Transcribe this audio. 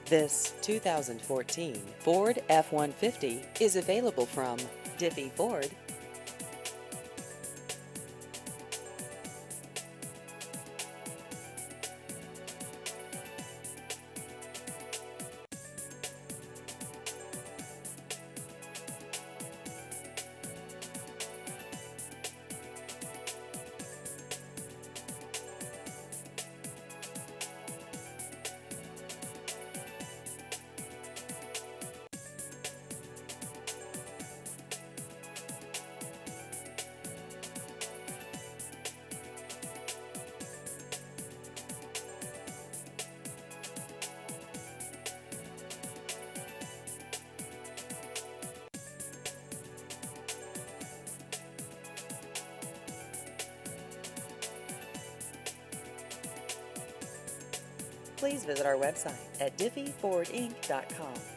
This 2014 Ford F-150 is available from Diffie Ford. Please visit our website at diffiefordinc.com.